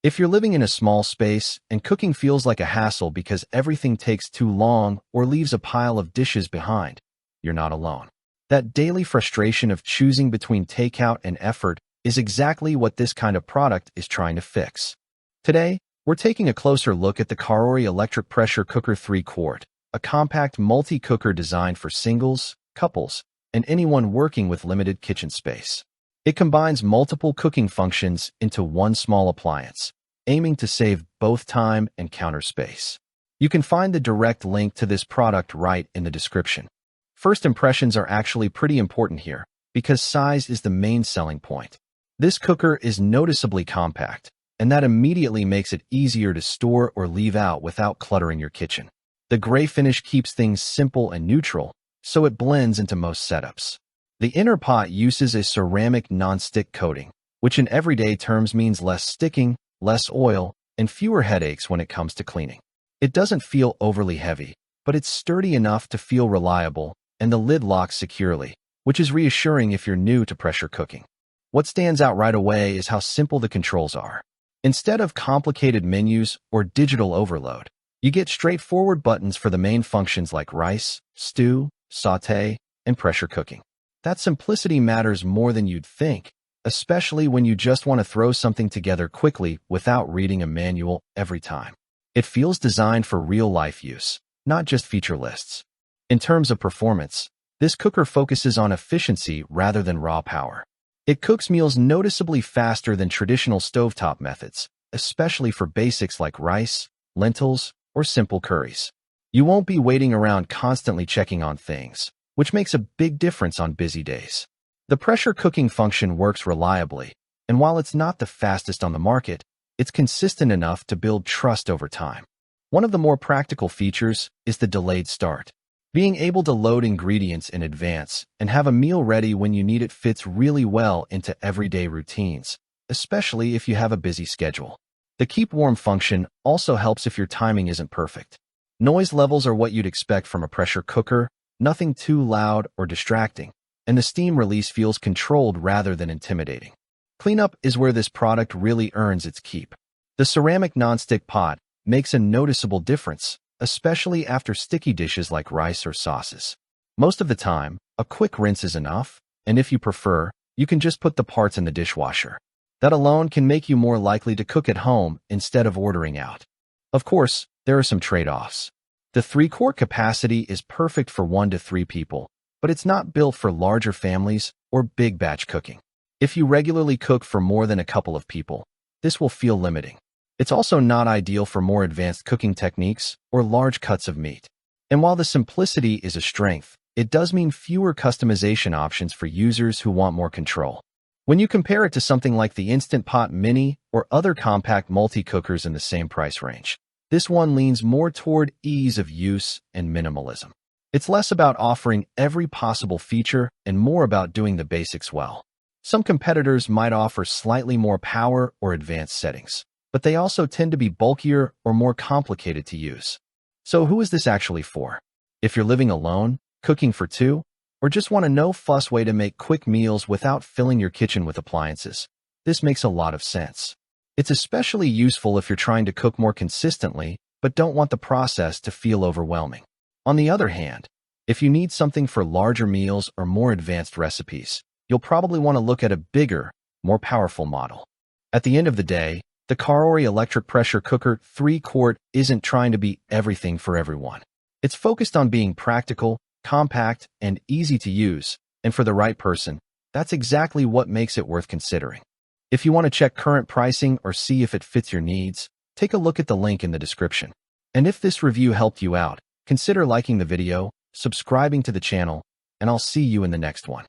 If you're living in a small space and cooking feels like a hassle because everything takes too long or leaves a pile of dishes behind, you're not alone. That daily frustration of choosing between takeout and effort is exactly what this kind of product is trying to fix. Today, we're taking a closer look at the Carori Electric Pressure Cooker 3-quart, a compact multi-cooker designed for singles, couples, and anyone working with limited kitchen space. It combines multiple cooking functions into one small appliance, aiming to save both time and counter space. You can find the direct link to this product right in the description. First impressions are actually pretty important here, because size is the main selling point. This cooker is noticeably compact, and that immediately makes it easier to store or leave out without cluttering your kitchen. The gray finish keeps things simple and neutral, so it blends into most setups. The inner pot uses a ceramic non-stick coating, which in everyday terms means less sticking, less oil, and fewer headaches when it comes to cleaning. It doesn't feel overly heavy, but it's sturdy enough to feel reliable, and the lid locks securely, which is reassuring if you're new to pressure cooking. What stands out right away is how simple the controls are. Instead of complicated menus or digital overload, you get straightforward buttons for the main functions like rice, stew, sauté, and pressure cooking. That simplicity matters more than you'd think, especially when you just want to throw something together quickly without reading a manual every time. It feels designed for real-life use, not just feature lists. In terms of performance, this cooker focuses on efficiency rather than raw power. It cooks meals noticeably faster than traditional stovetop methods, especially for basics like rice, lentils, or simple curries. You won't be waiting around constantly checking on things, which makes a big difference on busy days. The pressure cooking function works reliably, and while it's not the fastest on the market, it's consistent enough to build trust over time. One of the more practical features is the delayed start. Being able to load ingredients in advance and have a meal ready when you need it fits really well into everyday routines, especially if you have a busy schedule. The keep warm function also helps if your timing isn't perfect. Noise levels are what you'd expect from a pressure cooker, nothing too loud or distracting, and the steam release feels controlled rather than intimidating. Cleanup is where this product really earns its keep. The ceramic nonstick pot makes a noticeable difference, especially after sticky dishes like rice or sauces. Most of the time, a quick rinse is enough, and if you prefer, you can just put the parts in the dishwasher. That alone can make you more likely to cook at home instead of ordering out. Of course, there are some trade-offs. The 3-quart capacity is perfect for 1 to 3 people, but it's not built for larger families or big batch cooking. If you regularly cook for more than a couple of people, this will feel limiting. It's also not ideal for more advanced cooking techniques or large cuts of meat. And while the simplicity is a strength, it does mean fewer customization options for users who want more control. When you compare it to something like the Instant Pot Mini or other compact multi-cookers in the same price range, this one leans more toward ease of use and minimalism. It's less about offering every possible feature and more about doing the basics well. Some competitors might offer slightly more power or advanced settings, but they also tend to be bulkier or more complicated to use. So who is this actually for? If you're living alone, cooking for 2, or just want a no-fuss way to make quick meals without filling your kitchen with appliances, this makes a lot of sense. It's especially useful if you're trying to cook more consistently, but don't want the process to feel overwhelming. On the other hand, if you need something for larger meals or more advanced recipes, you'll probably want to look at a bigger, more powerful model. At the end of the day, the Carori Electric Pressure Cooker 3-quart isn't trying to be everything for everyone. It's focused on being practical, compact, and easy to use, and for the right person, that's exactly what makes it worth considering. If you want to check current pricing or see if it fits your needs, take a look at the link in the description. And if this review helped you out, consider liking the video, subscribing to the channel, and I'll see you in the next one.